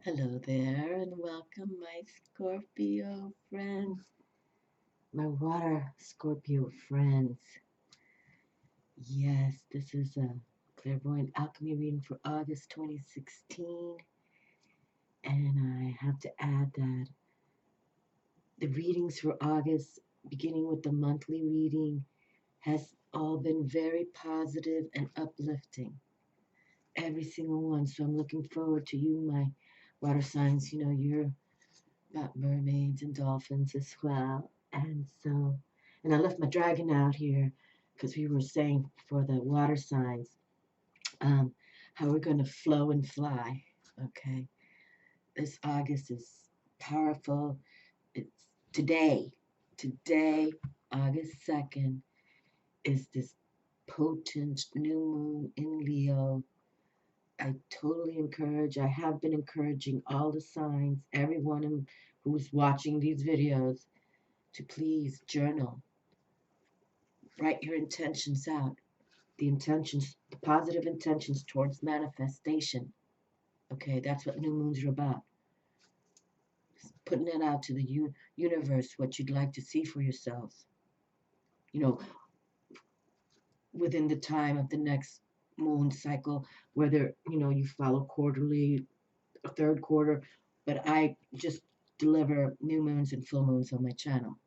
Hello there, and welcome, my Scorpio friends, my water Scorpio friends. Yes, this is a Clairvoyant Alchemy reading for August 2016, and I have to add that the readings for August, beginning with the monthly reading, has all been very positive and uplifting. Every single one. So I'm looking forward to you, my water signs. You're about mermaids and dolphins as well. And I left my dragon out here because we were saying for the water signs um, how we're going to flow and fly. Okay. This August is powerful. It's today, August 2nd, is this potent new moon in Leo. I totally encourage, I have been encouraging all the signs, everyone who's watching these videos, to please journal, write your intentions out, the positive intentions towards manifestation. Okay, that's what new moons are about. Just putting it out to the universe, what you'd like to see for yourselves. You know, within the time of the next moon cycle, whether you follow quarterly, a third quarter, but I just deliver new moons and full moons on my channel.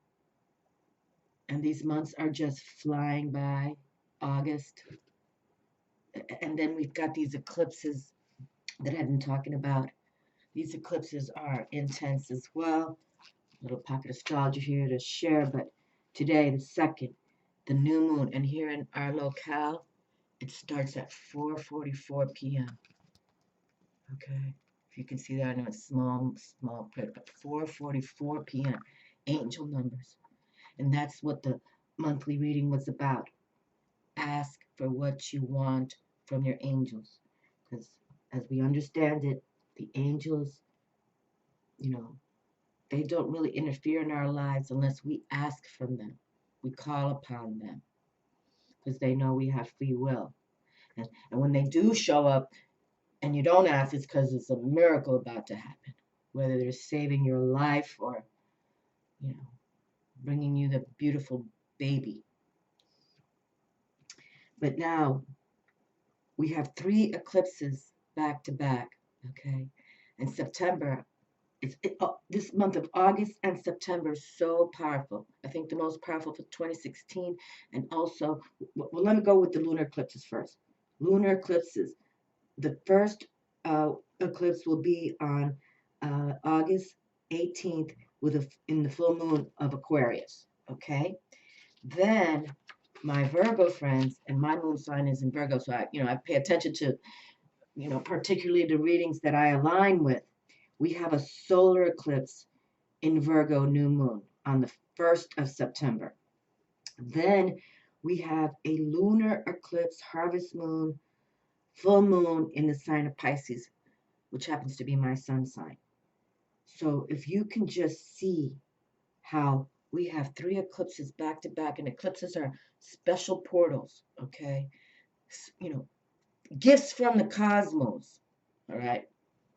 And these months are just flying by. August, and then we've got these eclipses that I've been talking about. These eclipses are intense as well. A little pocket astrology here to share, but today, the second, the new moon, and here in our locale, it starts at 4:44 p.m. Okay, if you can see that, I know it's small print, but 4:44 p.m. Angel numbers, and that's what the monthly reading was about. Ask for what you want from your angels, because as we understand it, the angels, you know, they don't really interfere in our lives unless we ask from them. We call upon them because they know we have free will. And when they do show up and you don't ask, it's because it's a miracle about to happen, whether they're saving your life or, you know, bringing you the beautiful baby. But now we have three eclipses back to back, okay? And September, this month of August and September is so powerful. I think the most powerful for 2016, and also, well, let me go with the lunar eclipses first. Lunar eclipses. The first eclipse will be on August 18th in the full moon of Aquarius. Okay, then my Virgo friends, and my moon sign is in Virgo, so I pay attention to particularly the readings that I align with. We have a solar eclipse in Virgo new moon on the 1st of September. Then we have a lunar eclipse, harvest moon, full moon in the sign of Pisces, which happens to be my sun sign. So if you can just see how we have three eclipses back to back, and eclipses are special portals, okay? You know, gifts from the cosmos, all right?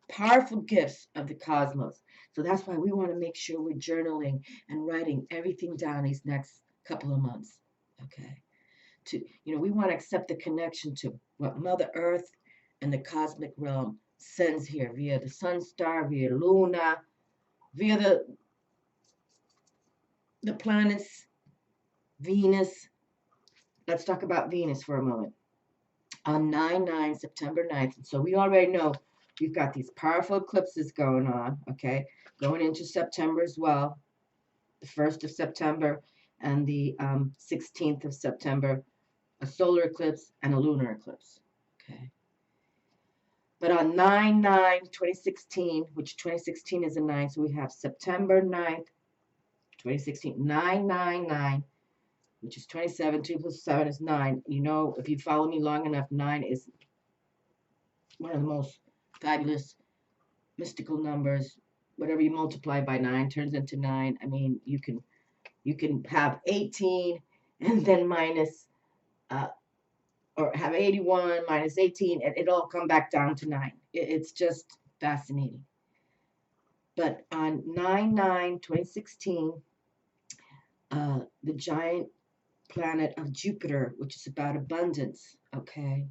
Powerful gifts of the cosmos. So that's why we want to make sure we're journaling and writing everything down these next couple of months. Okay. We want to accept the connection to what Mother Earth and the cosmic realm sends here via the sun star, via Luna, via the planets, Venus. Let's talk about Venus for a moment. On 9/9, September 9th. So we already know we've got these powerful eclipses going on, okay? Going into September as well, the 1st of September and the 16th of September, a solar eclipse and a lunar eclipse, okay? But on 9/9/2016, which 2016 is a 9, so we have September 9th, 2016, 9/9/9, which is 27, 2 plus 7 is 9. If you follow me long enough, 9 is one of the most fabulous mystical numbers. Whatever you multiply by 9 turns into 9. I mean, you can have 18 and then minus or have 81 minus 18, and it'll all come back down to 9. It's just fascinating. But on 9/9/2016, the giant planet of Jupiter, which is about abundance, okay,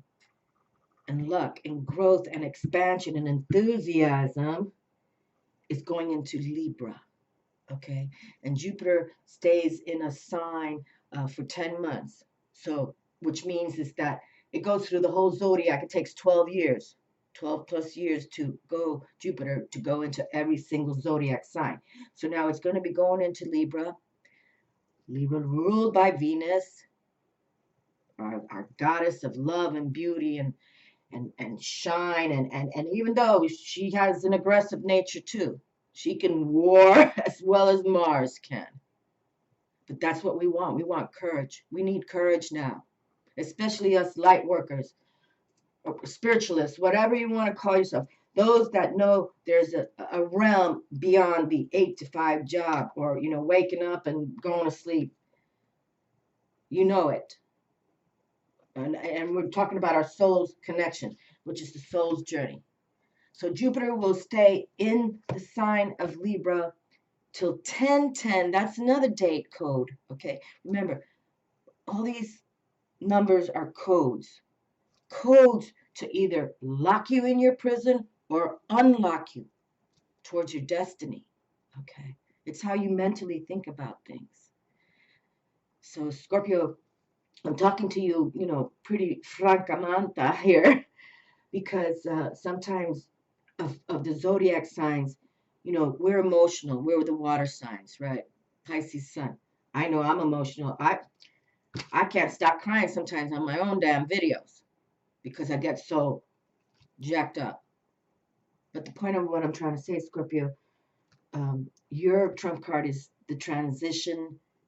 and luck and growth and expansion and enthusiasm, is going into Libra, okay? And Jupiter stays in a sign for 10 months. So, which means is that it goes through the whole zodiac. It takes 12 years, 12 plus years to go, Jupiter, to go into every single zodiac sign. So now it's going to be going into Libra. Libra ruled by Venus, our goddess of love and beauty and shine. And even though she has an aggressive nature too, she can war as well as Mars can. But that's what we want. We want courage. We need courage now, especially us light workers, or spiritualists, whatever you want to call yourself. Those that know there's a realm beyond the 8 to 5 job, or waking up and going to sleep. You know it. And we're talking about our soul's connection, which is the soul's journey. So Jupiter will stay in the sign of Libra till 10/10. That's another date code. Okay. Remember, all these numbers are codes. Codes to either lock you in your prison or unlock you towards your destiny. Okay. It's how you mentally think about things. So Scorpio, I'm talking to you, pretty francamente here, because sometimes of the zodiac signs, we're emotional. We're the water signs, right? Pisces sun. I know I'm emotional. I can't stop crying sometimes on my own damn videos because I get so jacked up. But the point of what I'm trying to say, Scorpio, your trump card is the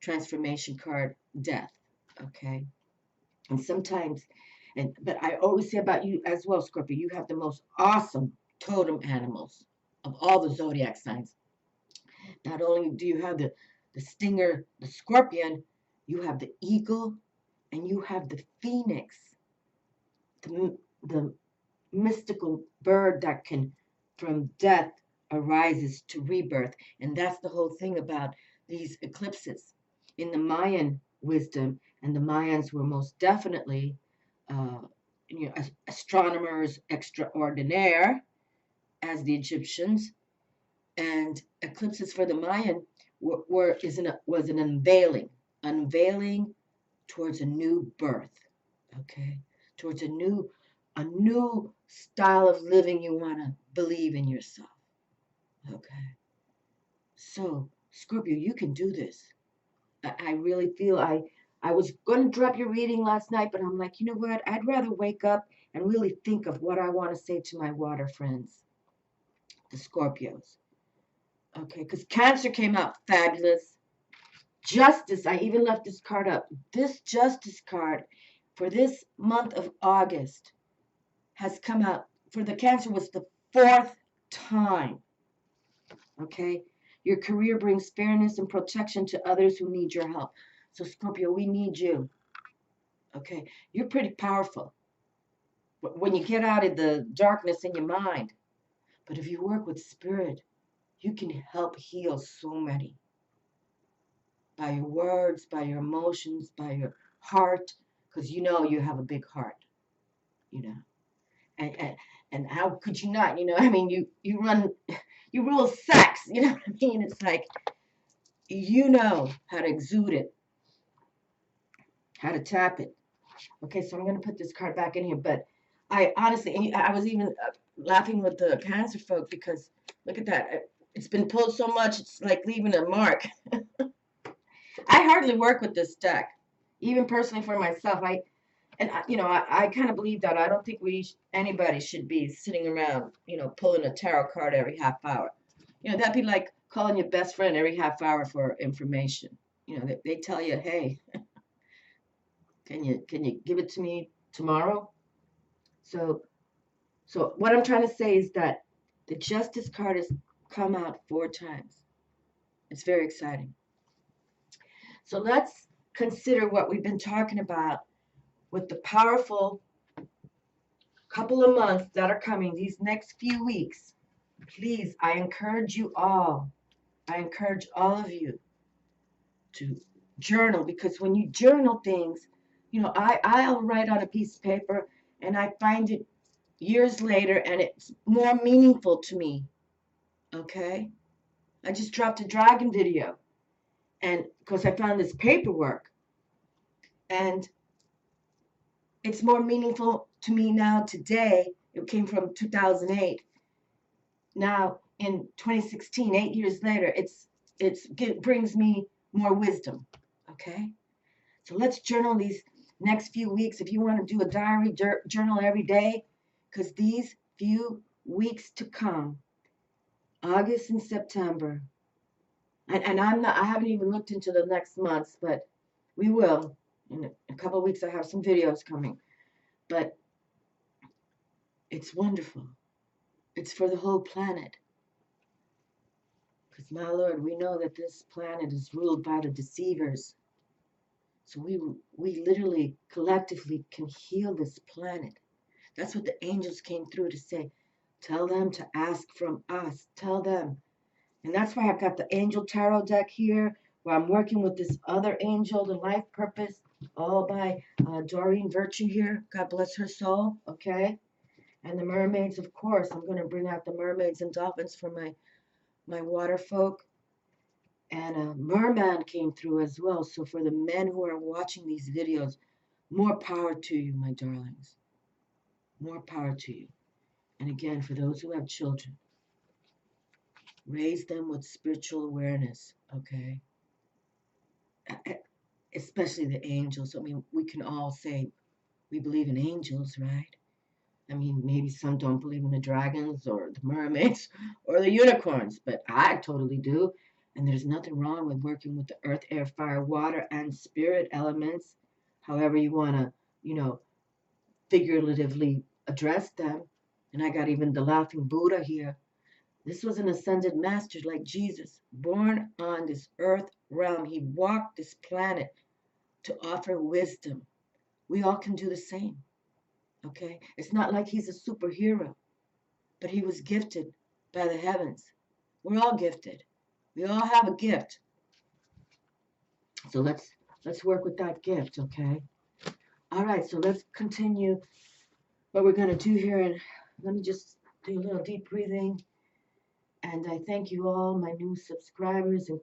transformation card, death. Okay. And sometimes, but I always say about you as well, Scorpio, you have the most awesome totem animals of all the zodiac signs. Not only do you have the stinger, the scorpion, you have the eagle, and you have the phoenix, the mystical bird that can, from death, arises to rebirth. And that's the whole thing about these eclipses. In the Mayan wisdom, and the Mayans were most definitely uh, astronomers extraordinaire, as the Egyptians, and eclipses for the Mayan was an unveiling towards a new birth, okay, towards a new style of living. You want to believe in yourself, okay. So Scorpio, you can do this. I really feel I was going to drop your reading last night, but I'm like, you know what? I'd rather wake up and really think of what I want to say to my water friends, the Scorpios. Okay, because Cancer came out fabulous. Justice, I even left this card up. This Justice card for this month of August has come out. For the Cancer was the 4th time. Okay, your career brings fairness and protection to others who need your help. So Scorpio, we need you. Okay, you're pretty powerful when you get out of the darkness in your mind. But if you work with spirit, you can help heal so many. By your words, by your emotions, by your heart, because you have a big heart, you know. And how could you not? I mean, you rule sex, you know what I mean? It's like how to exude it, how to tap it. Okay, so I'm gonna put this card back in here, but I honestly, I was even laughing with the Cancer folk because look at that. It's been pulled so much, it's like leaving a mark. I hardly work with this deck, even personally for myself. I kind of believe that. I don't think anybody should be sitting around, pulling a tarot card every half hour. That'd be like calling your best friend every half hour for information. They tell you, hey, can you give it to me tomorrow? So what I'm trying to say is that the Justice card has come out 4 times. It's very exciting. So let's consider what we've been talking about with the powerful couple of months that are coming, these next few weeks. Please, I encourage you all. I encourage all of you to journal, because when you journal things, I'll write on a piece of paper and I find it years later and it's more meaningful to me. Okay? I just dropped a dragon video, and because I found this paperwork, and it's more meaningful to me now today. It came from 2008. Now in 2016, 8 years later, it brings me more wisdom. Okay? So let's journal these next few weeks. If you want to do a diary journal every day, because these few weeks to come, August and September, and I haven't even looked into the next months, but we will. In a couple of weeks, I have some videos coming. But it's wonderful. It's for the whole planet. Because, my Lord, we know that this planet is ruled by the deceivers. So we literally, collectively can heal this planet. That's what the angels came through to say. Tell them to ask from us. Tell them. And that's why I've got the angel tarot deck here, where I'm working with this other angel, the life purpose, all by Doreen Virtue here. God bless her soul. Okay. And the mermaids, of course. I'm going to bring out the mermaids and dolphins for my water folk. And a merman came through as well. So for the men who are watching these videos, more power to you, my darlings. More power to you. And again, for those who have children, raise them with spiritual awareness, okay? Especially the angels. I mean, we can all say we believe in angels, right? I mean, maybe some don't believe in the dragons or the mermaids or the unicorns, but I totally do. And there's nothing wrong with working with the earth, air, fire, water, and spirit elements, however you want to, figuratively address them. And I got even the laughing Buddha here. This was an ascended master like Jesus, born on this earth realm. He walked this planet to offer wisdom. We all can do the same, okay? It's not like he's a superhero, but he was gifted by the heavens. We're all gifted. We all have a gift. So let's work with that gift, okay? All right, so let's continue what we're going to do here, and let me just do a little deep breathing. And I thank you all, my new subscribers and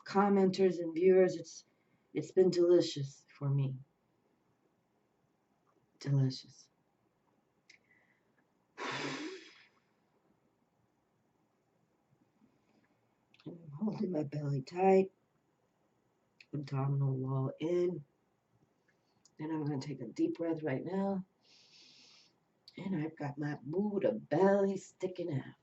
commenters and viewers. It's been delicious for me. Delicious. I'm holding my belly tight, abdominal wall in. Then I'm going to take a deep breath right now. And I've got my Buddha belly sticking out.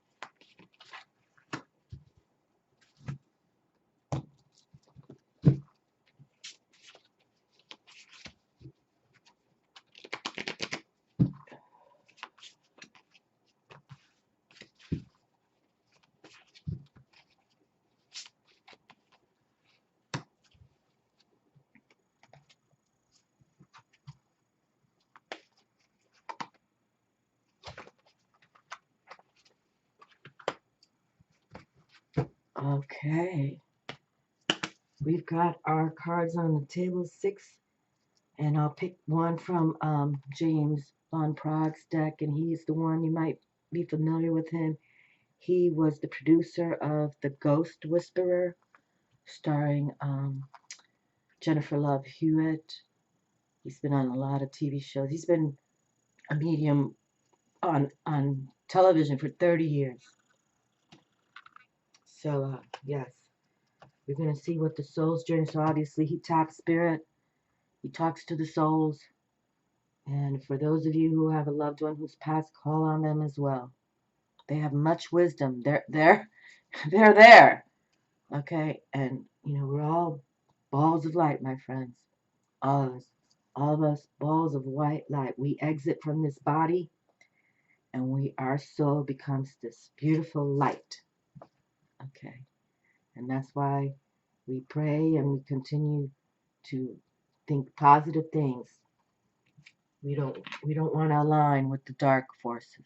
Okay. We've got our cards on the table, 6, and I'll pick one from James Von Prague's deck, and he's the one, you might be familiar with him. He was the producer of The Ghost Whisperer, starring Jennifer Love Hewitt. He's been on a lot of TV shows. He's been a medium on television for 30 years. So, yes, we're going to see what the soul's journey. So, obviously, he taps spirit. He talks to the souls. And for those of you who have a loved one who's passed, call on them as well. They have much wisdom. They're there. Okay? And, we're all balls of light, my friends. All of us, balls of white light. We exit from this body, and our soul becomes this beautiful light. Okay? And that's why we pray and we continue to think positive things. We don't want to align with the dark forces.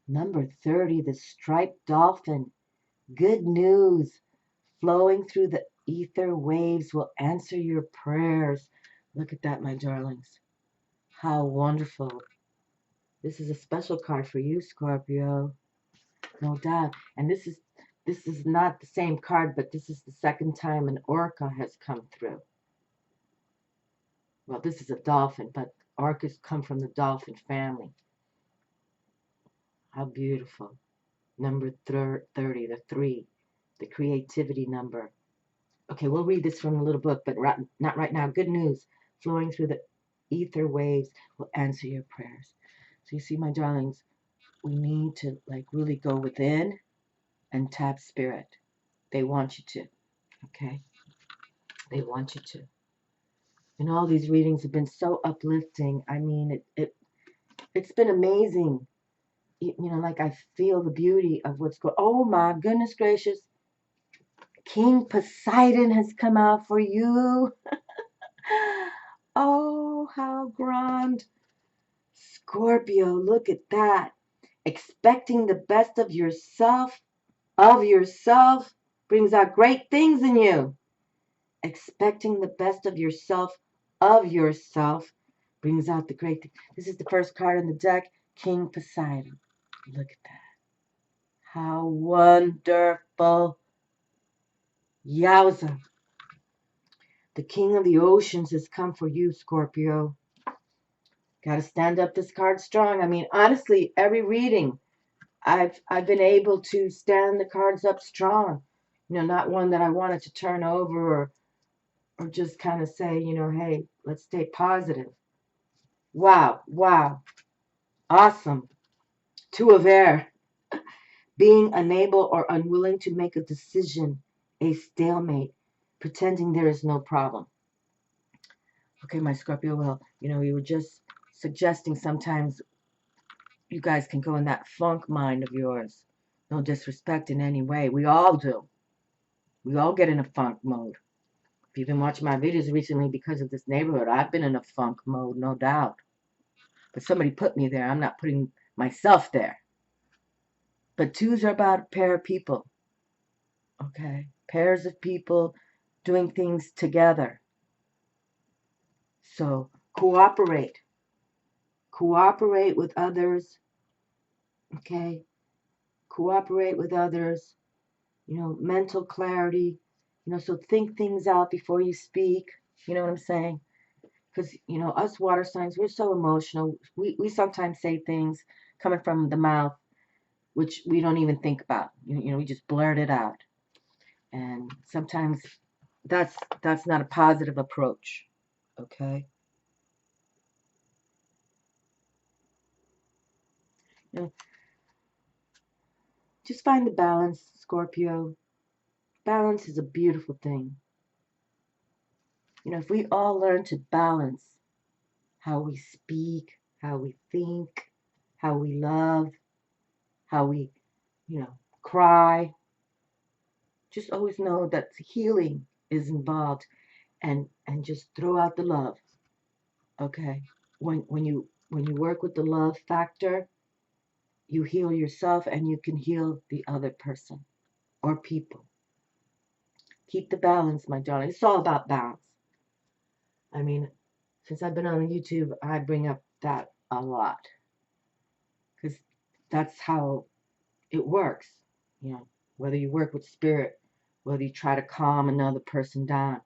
Number 30, the striped dolphin. Good news. Flowing through the ether waves will answer your prayers. Look at that, my darlings. How wonderful. This is a special card for you, Scorpio. No doubt. And this is not the same card, but this is the second time an orca has come through. Well, this is a dolphin, but orcas come from the dolphin family. How beautiful. Number 30, the 3, the creativity number. Okay, we'll read this from the little book, but not right now. Good news. Flowing through the ether waves will answer your prayers. So you see, my darlings, we need to like really go within and tap spirit. They want you to, okay? They want you to. And all these readings have been so uplifting. I mean, it's been amazing. Like I feel the beauty of what's going. Oh my goodness gracious! King Poseidon has come out for you. Oh, how grand! Scorpio, look at that. Expecting the best of yourself, brings out great things in you. Expecting the best of yourself, brings out the great thing. This is the first card in the deck, King Poseidon. Look at that. How wonderful. Yowza. The king of the oceans has come for you, Scorpio. Got to stand up this card strong. I mean, honestly, every reading, I've been able to stand the cards up strong. Not one that I wanted to turn over or just kind of say, hey, let's stay positive. Wow, wow, awesome. Two of air. Being unable or unwilling to make a decision, a stalemate, pretending there is no problem. Okay, my Scorpio, well, you were just suggesting sometimes you guys can go in that funk mind of yours. No disrespect in any way. We all do. We all get in a funk mode. If you've been watching my videos recently because of this neighborhood, I've been in a funk mode, no doubt. But somebody put me there. I'm not putting myself there. But twos are about a pair of people. Okay? Pairs of people doing things together. So cooperate. Cooperate with others. Okay? Cooperate with others. Mental clarity. So think things out before you speak. You know what I'm saying? Because, us water signs, we're so emotional. We sometimes say things coming from the mouth, which we don't even think about. We just blurt it out. And sometimes that's not a positive approach. Okay? You know, just find the balance, Scorpio. Balance is a beautiful thing. If we all learn to balance how we speak, how we think, how we love, how we, cry, just always know that healing is involved and just throw out the love. Okay? When you work with the love factor, you heal yourself and you can heal the other person or people. Keep the balance, my darling. It's all about balance. I mean, since I've been on YouTube, I bring up that a lot because that's how it works. Whether you work with spirit, whether you try to calm another person down,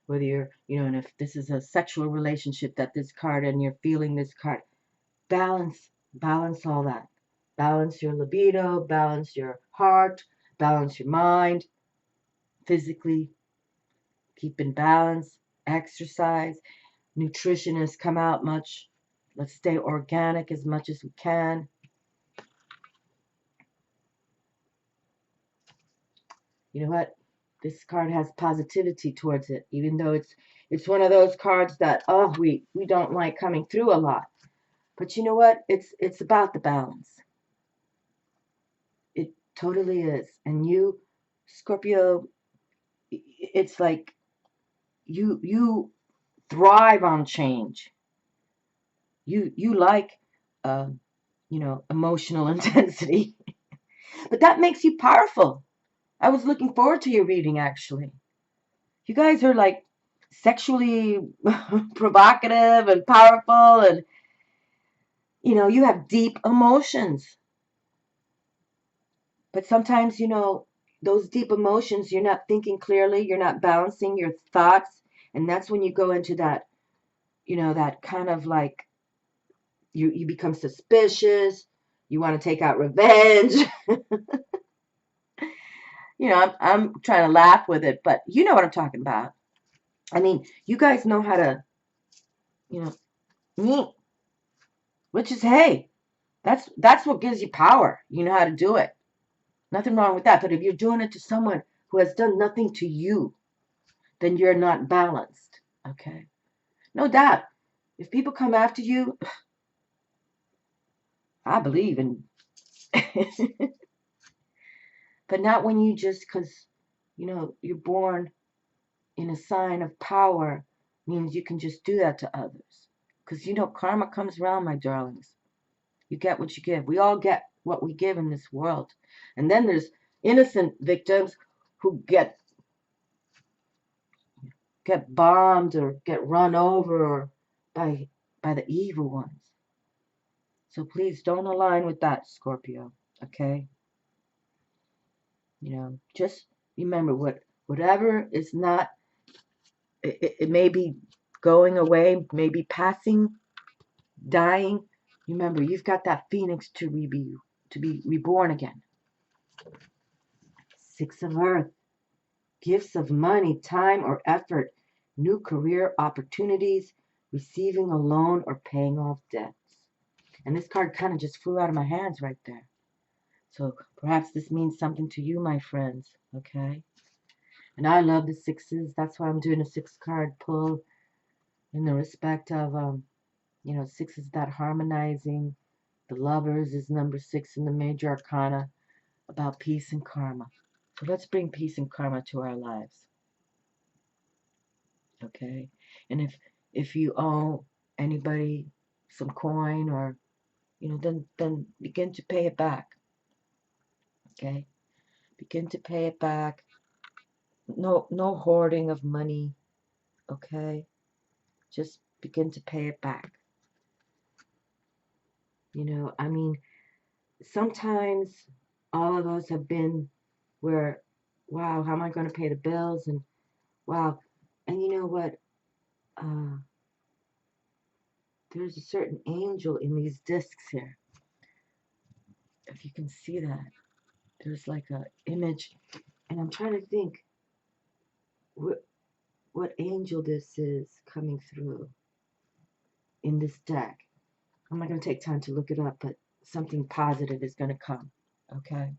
whether you're, and if this is a sexual relationship that this card and you're feeling this card, balance all that. Balance your libido, balance your heart, balance your mind, physically, keep in balance, exercise, nutrition has come out much. Let's stay organic as much as we can. You know what? This card has positivity towards it, even though it's one of those cards that we don't like coming through a lot. But you know what? It's about the balance. It totally is. And you, Scorpio, it's like you thrive on change. You like uh, you know, emotional intensity. But that makes you powerful. I was looking forward to your reading, actually. You guys are like sexually provocative and powerful, and, you know, you have deep emotions. But sometimes, you know, those deep emotions, you're not thinking clearly, you're not balancing your thoughts. And that's when you go into that, you know, that kind of like you become suspicious. You want to take out revenge. You know, I'm trying to laugh with it, but you know what I'm talking about. I mean, you guys know how to, you know, me, which is, hey, that's what gives you power. You know how to do it. Nothing wrong with that. But if you're doing it to someone who has done nothing to you, then you're not balanced. Okay? No doubt. If people come after you, I believe in. But not when you just, because, you know, you're born in a sign of power, means you can just do that to others. Because, you know, karma comes around, my darlings. You get what you give. We all get what we give in this world. And then there's innocent victims who get bombed or get run over by the evil ones. So please don't align with that, Scorpio. Okay? You know, just remember whatever is not, it may be going away, maybe passing, dying. Remember, you've got that phoenix to be reborn again. Six of Earth, gifts of money, time, or effort, new career opportunities, receiving a loan, or paying off debts. And this card kind of just flew out of my hands right there. So perhaps this means something to you, my friends. Okay? And I love the sixes. That's why I'm doing a 6 card pull in the respect of, you know, six is that harmonizing. The lovers is number 6 in the major arcana, about peace and karma. So let's bring peace and karma to our lives. Okay? And if you owe anybody some coin, or, you know, then begin to pay it back. Okay? Begin to pay it back. No hoarding of money. Okay? Just begin to pay it back. You know, I mean, sometimes all of us have been where, wow, how am I going to pay the bills? And wow, and you know what? Uh, there's a certain angel in these discs here. If you can see that, there's like a image, and I'm trying to think what angel this is coming through in this deck. I'm not going to take time to look it up, but something positive is going to come. Okay.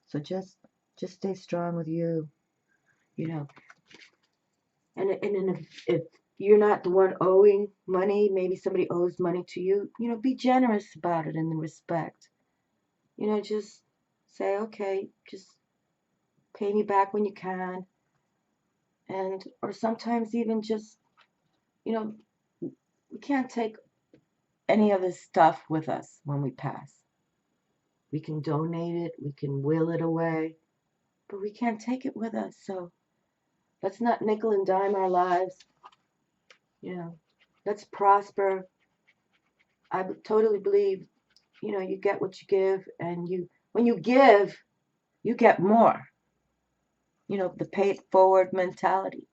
So just stay strong with you. You know, and if you're not the one owing money, maybe somebody owes money to you, you know, be generous about it in the respect. You know, just say, okay, just pay me back when you can. And, or sometimes even just, you know, we can't take any of this stuff with us when we pass. We can donate it, we can will it away, but we can't take it with us. So let's not nickel and dime our lives. You know, let's prosper. I totally believe, you know, you get what you give, and when you give, you get more. You know, the pay it forward mentality.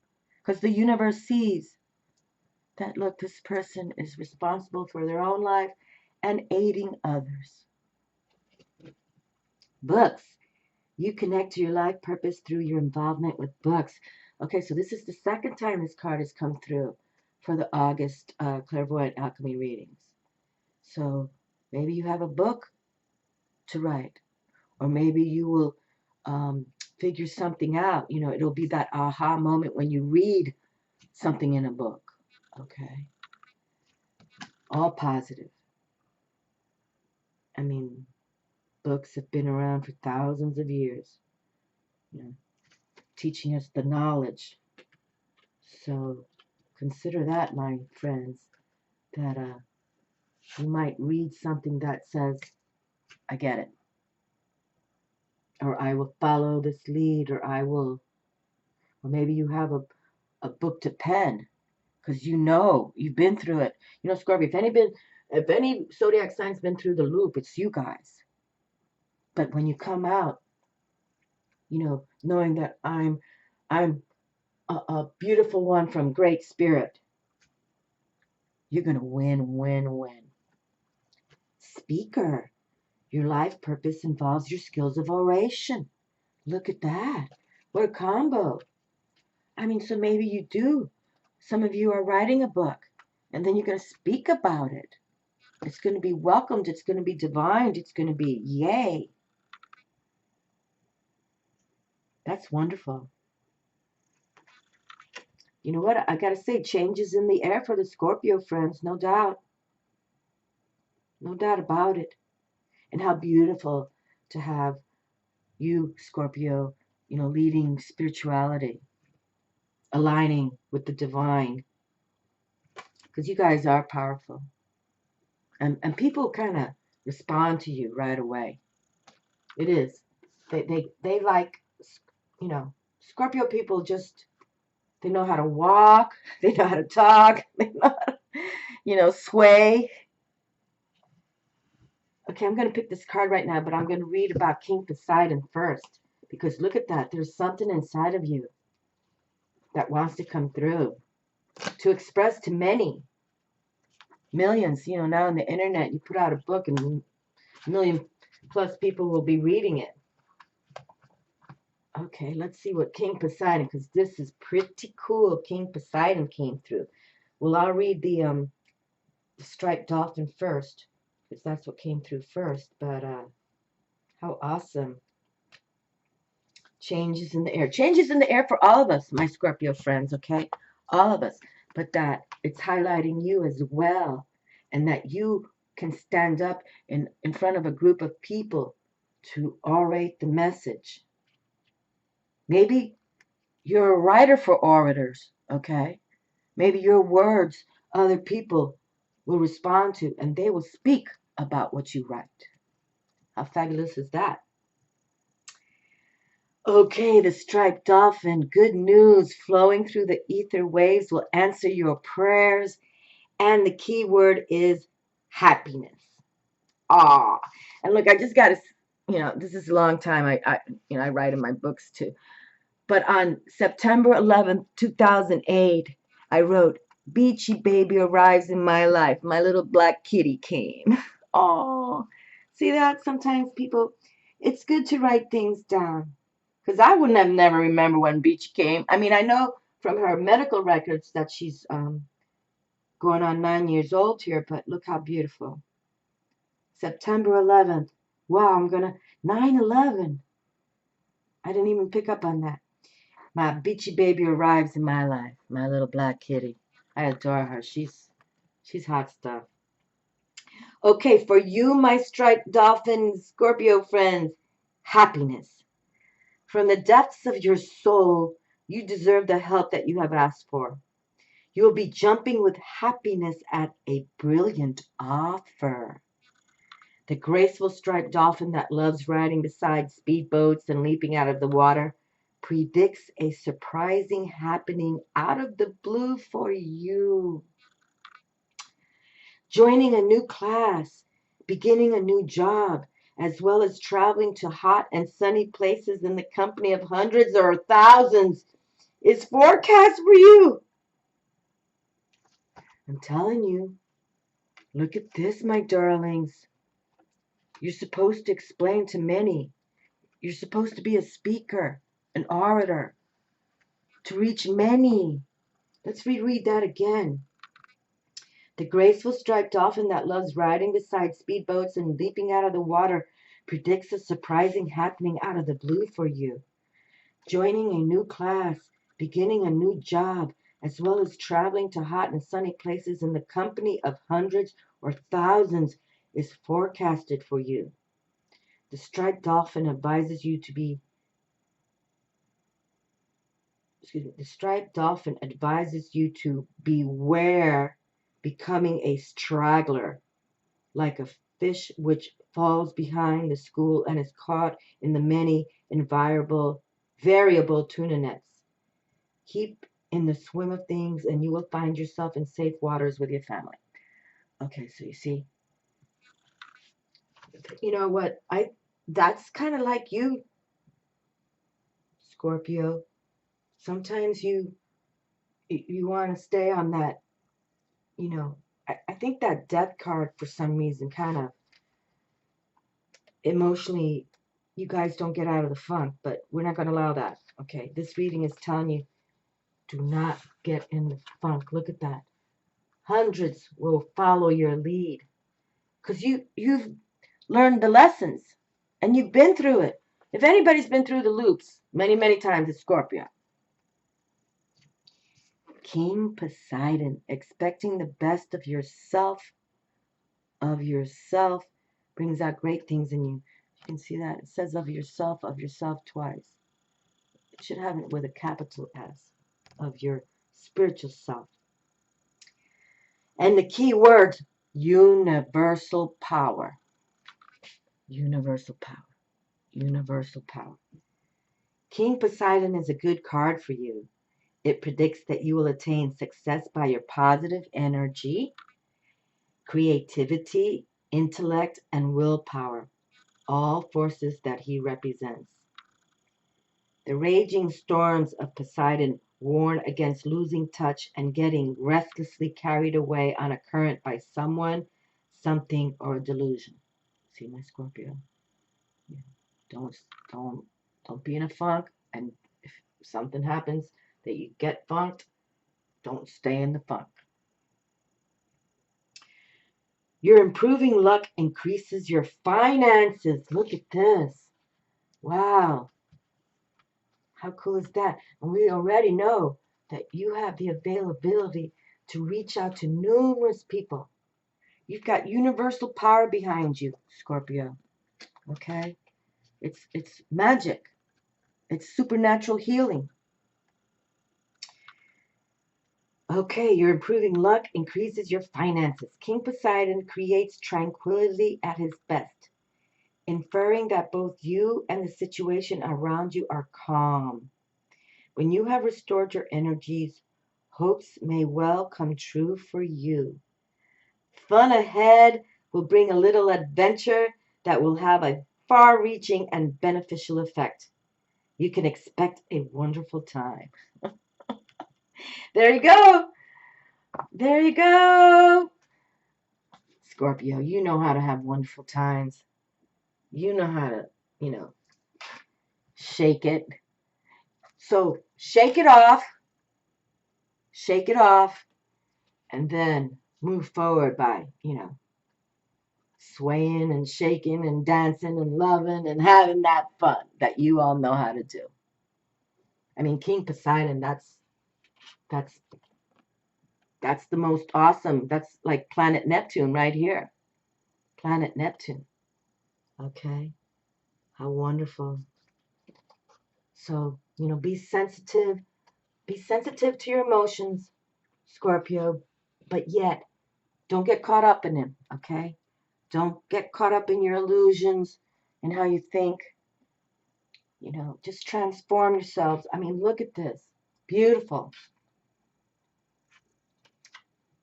Because the universe sees that, look, this person is responsible for their own life and aiding others. Books. You connect to your life purpose through your involvement with books. Okay, so this is the second time this card has come through for the August Clairvoyant Alchemy readings. So maybe you have a book to write, or maybe you will figure something out. You know, it'll be that aha moment when you read something in a book. Okay, all positive. I mean, books have been around for thousands of years, you know, teaching us the knowledge. So consider that, my friends. that you might read something that says, I get it, or I will follow this lead, or I will, or maybe you have a book to pen because you know you've been through it. You know, Scorpio, if any zodiac sign's been through the loop, it's you guys. But when you come out, you know, knowing that I'm a beautiful one from great spirit, you're gonna win, win, win. Speaker, your life purpose involves your skills of oration. Look at that. What a combo. I mean, so maybe you do. Some of you are writing a book, and then you're going to speak about it. It's going to be welcomed. It's going to be divined. It's going to be yay. That's wonderful. You know what? I got to say, changes in the air for the Scorpio friends, no doubt. No doubt about it. And how beautiful to have you, Scorpio, you know, leading spirituality, aligning with the divine. Because you guys are powerful. And people kind of respond to you right away. It is. They like, you know, Scorpio people just, they know how to walk, they know how to talk, they know how to, you know, sway. Okay, I'm going to pick this card right now, but I'm going to read about King Poseidon first. Because look at that. There's something inside of you that wants to come through, to express to many. Millions, you know, now on the internet, you put out a book and a million plus people will be reading it. Okay, let's see what King Poseidon, because this is pretty cool. King Poseidon came through. Well, I'll read the striped dolphin first, because that's what came through first. But how awesome. Changes in the air. Changes in the air for all of us, my Scorpio friends, okay? All of us. But that it's highlighting you as well. And that you can stand up in front of a group of people to orate the message. Maybe you're a writer for orators, okay? Maybe your words other people will respond to and they will speak about what you write. How fabulous is that? Okay, the striped dolphin, good news flowing through the ether waves will answer your prayers. And the key word is happiness. Ah, and look, I just got to, you know, this is a long time. I write in my books too. But on September 11th, 2008, I wrote, Beachy baby arrives in my life. My little black kitty came. Oh, see that? Sometimes people, it's good to write things down. Because I wouldn't have never remember when Beachy came. I mean, I know from her medical records that she's going on 9 years old here, but look how beautiful. September 11th. Wow, I'm going to, 9/11. I didn't even pick up on that. My beachy baby arrives in my life, my little black kitty. I adore her. She's hot stuff. Okay, for you, my striped dolphin Scorpio friends, happiness. From the depths of your soul, you deserve the help that you have asked for. You will be jumping with happiness at a brilliant offer. The graceful striped dolphin that loves riding beside speedboats and leaping out of the water predicts a surprising happening out of the blue for you. Joining a new class, beginning a new job, as well as traveling to hot and sunny places in the company of hundreds or thousands is forecast for you. I'm telling you, look at this, my darlings. You're supposed to explain to many. You're supposed to be a speaker, an orator, to reach many. Let's reread that again. The graceful striped dolphin that loves riding beside speedboats and leaping out of the water predicts a surprising happening out of the blue for you. Joining a new class, beginning a new job, as well as traveling to hot and sunny places in the company of hundreds or thousands is forecasted for you. The striped dolphin advises you to be the striped dolphin advises you to beware becoming a straggler, like a fish which falls behind the school and is caught in the many variable tuna nets. Keep in the swim of things and you will find yourself in safe waters with your family. Okay, so you see, you know what? That's kind of like you, Scorpio. Sometimes you want to stay on that, you know, I think that death card for some reason kind of emotionally, you guys don't get out of the funk, but we're not going to allow that. Okay, this reading is telling you, do not get in the funk. Look at that. Hundreds will follow your lead because you've learned the lessons and you've been through it. If anybody's been through the loops many, many times, it's Scorpio. King Poseidon, expecting the best of yourself, brings out great things in you. You can see that. It says of yourself twice. It should have it with a capital S, of your spiritual self. And the key word, universal power. Universal power. Universal power. King Poseidon is a good card for you. It predicts that you will attain success by your positive energy, creativity, intellect, and willpower, all forces that he represents. The raging storms of Poseidon warn against losing touch and getting restlessly carried away on a current by someone, something, or a delusion. See, my Scorpio? Yeah. Don't be in a funk, and if something happens that you get funked, don't stay in the funk. Your improving luck increases your finances. Look at this. Wow. How cool is that? And we already know that you have the availability to reach out to numerous people. You've got universal power behind you, Scorpio. Okay? It's magic. It's supernatural healing. Okay, your improving luck increases your finances. King Poseidon creates tranquility at his best, inferring that both you and the situation around you are calm. When you have restored your energies, hopes may well come true for you. Fun ahead will bring a little adventure that will have a far-reaching and beneficial effect. You can expect a wonderful time. There you go. There you go. Scorpio, you know how to have wonderful times. You know how to, shake it. So shake it off, and then move forward by, swaying and shaking and dancing and loving and having that fun that you all know how to do. I mean, King Poseidon, that's the most awesome. That's like planet Neptune right here. Planet Neptune. Okay. How wonderful. So, be sensitive. Be sensitive to your emotions, Scorpio, but yet don't get caught up in them, okay? Don't get caught up in your illusions and how you think. Just transform yourselves. I mean, look at this. Beautiful.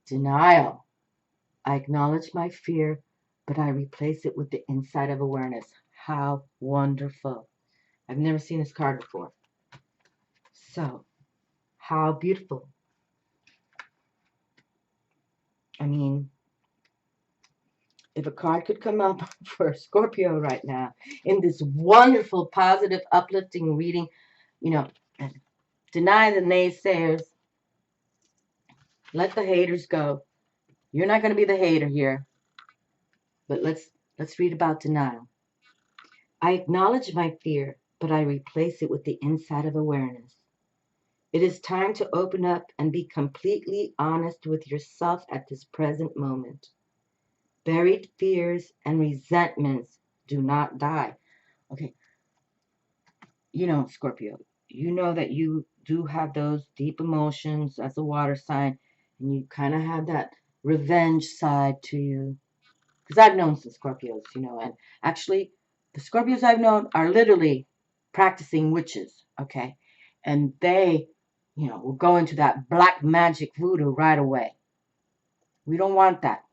Denial. I acknowledge my fear, but I replace it with the insight of awareness. How wonderful. I've never seen this card before. So, how beautiful. I mean, if a card could come up for Scorpio right now in this wonderful, positive, uplifting reading, deny the naysayers, let the haters go. You're not going to be the hater here, but let's read about denial. I acknowledge my fear, but I replace it with the insight of awareness. It is time to open up and be completely honest with yourself at this present moment. Buried fears and resentments do not die. Okay, Scorpio, you know that you do have those deep emotions as a water sign, and you kind of have that revenge side to you. Because I've known some Scorpios, and actually the Scorpios I've known are literally practicing witches, okay? And they, will go into that black magic voodoo right away. We don't want that.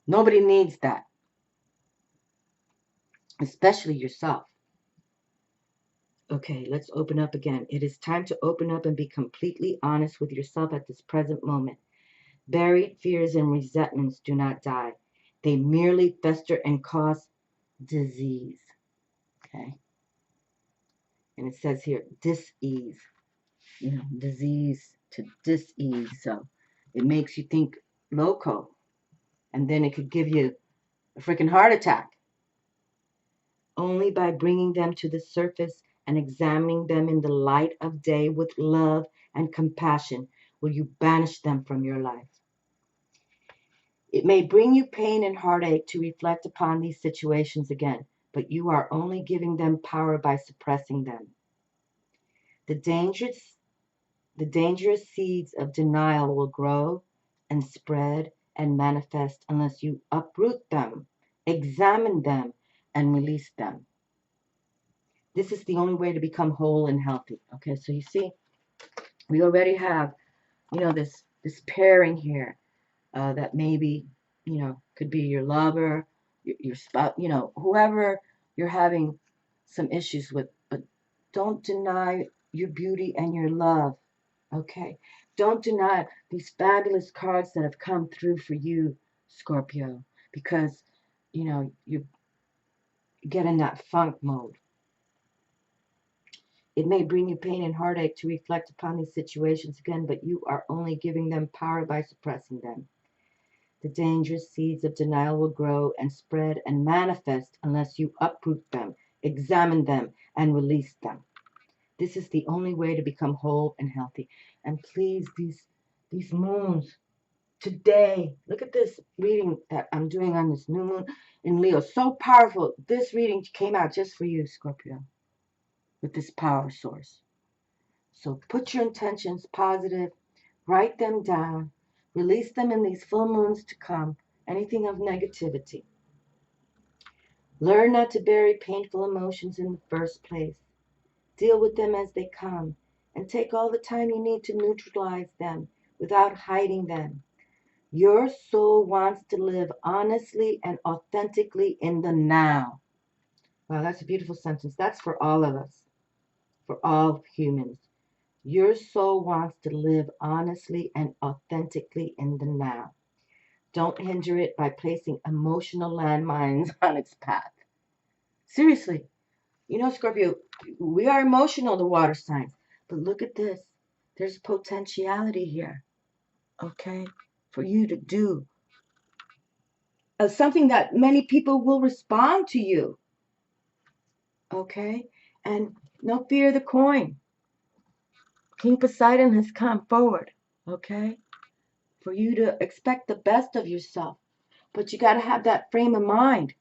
Nobody needs that, especially yourself. Okay, let's open up again. It is time to open up and be completely honest with yourself at this present moment. Buried fears and resentments do not die. They merely fester and cause disease. Okay? And it says here, dis-ease. Disease to dis-ease. So it makes you think loco. And then it could give you a freaking heart attack. Only by bringing them to the surface and examining them in the light of day with love and compassion will you banish them from your life. It may bring you pain and heartache to reflect upon these situations again, but you are only giving them power by suppressing them. The dangerous seeds of denial will grow and spread and manifest unless you uproot them, examine them, and release them. This is the only way to become whole and healthy. Okay, so you see, we already have, this pairing here that maybe, could be your lover, your spouse, whoever you're having some issues with. But don't deny your beauty and your love. Okay, don't deny these fabulous cards that have come through for you, Scorpio, because, you get in that funk mode. It may bring you pain and heartache to reflect upon these situations again, but you are only giving them power by suppressing them. The dangerous seeds of denial will grow and spread and manifest unless you uproot them, examine them, and release them. This is the only way to become whole and healthy. And please, these moons, today, look at this reading that I'm doing on this new moon in Leo. So powerful. This reading came out just for you, Scorpio, with this power source. So put your intentions positive, write them down, release them in these full moons to come, anything of negativity. Learn not to bury painful emotions in the first place. Deal with them as they come, and take all the time you need to neutralize them without hiding them. Your soul wants to live honestly and authentically in the now. Wow, that's a beautiful sentence. That's for all of us, for all humans. Your soul wants to live honestly and authentically in the now. Don't hinder it by placing emotional landmines on its path. Seriously, Scorpio, we are emotional, the water signs. But look at this. There's potentiality here, okay, for you to do something that many people will respond to you, okay? And no fear of the coin. King Poseidon has come forward, okay, for you to expect the best of yourself. But you got to have that frame of mind,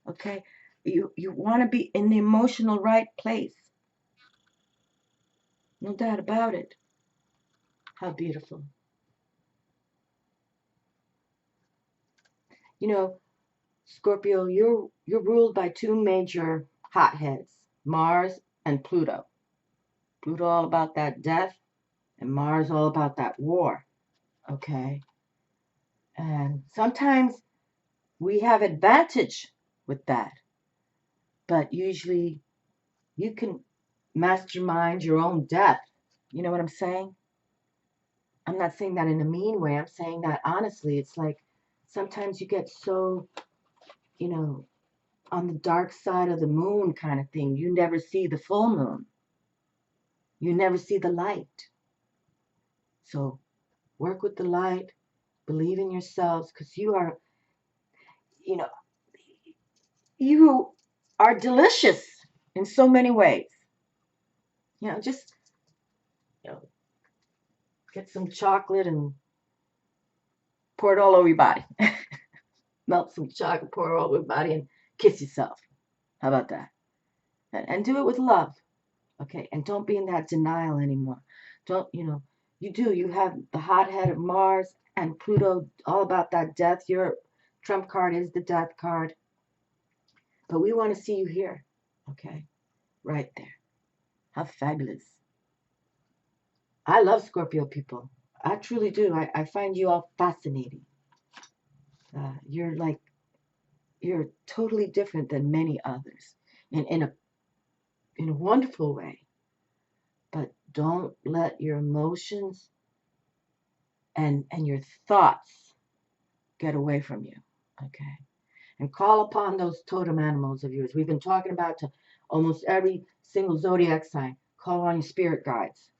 okay? You want to be in the emotional right place. No doubt about it. How beautiful. Scorpio, you're ruled by two major hotheads, Mars and Pluto. Pluto all about that death, and Mars all about that war. Okay? And sometimes we have advantage with that. But usually you can mastermind your own death. You know what I'm saying? I'm not saying that in a mean way. I'm saying that honestly. It's like sometimes you get so, on the dark side of the moon kind of thing. You never see the full moon. You never see the light. So work with the light. Believe in yourselves, because you are, you know, you are delicious in so many ways. Just you know, get some chocolate and pour it all over your body. Melt some chocolate, pour it all over your body, and kiss yourself. How about that? And do it with love, okay? And don't be in that denial anymore. Don't, You do. You have the hothead of Mars and Pluto, all about that death. Your trump card is the death card. But we want to see you here. Okay? Right there. How fabulous. I love Scorpio people. I truly do. I find you all fascinating. You're like, you're totally different than many others in a wonderful way. But don't let your emotions and your thoughts get away from you. Okay? And call upon those totem animals of yours. We've been talking about to almost every single zodiac sign. Call on your spirit guides.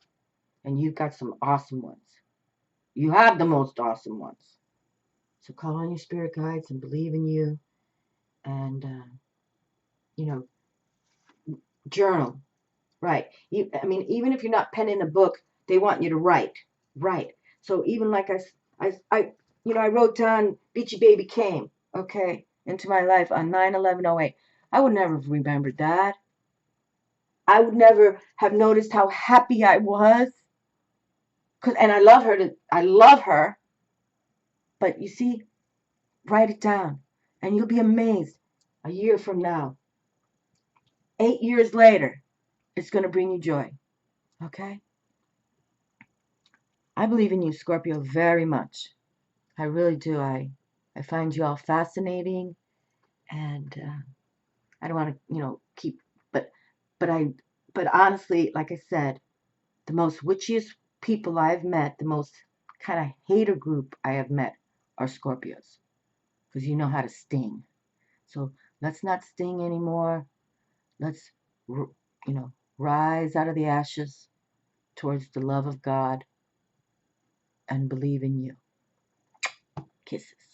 And you've got some awesome ones. You have the most awesome ones. So call on your spirit guides and believe in you. And, journal. Right. Even if you're not penning a book, they want you to write. Right. So even like I wrote down Beachy Baby came, okay, into my life on 9/11/08. I would never have remembered that. I would never have noticed how happy I was. And I love her. But you see, write it down. And you'll be amazed a year from now. 8 years later, it's going to bring you joy. Okay? I believe in you, Scorpio, very much. I really do. I find you all fascinating, and I don't want to, keep, but but I, but honestly, like I said, the most witchiest people I've met, the most kind of hater group I have met are Scorpios, because you know how to sting. So let's not sting anymore. Let's, rise out of the ashes towards the love of God and believe in you. Kisses.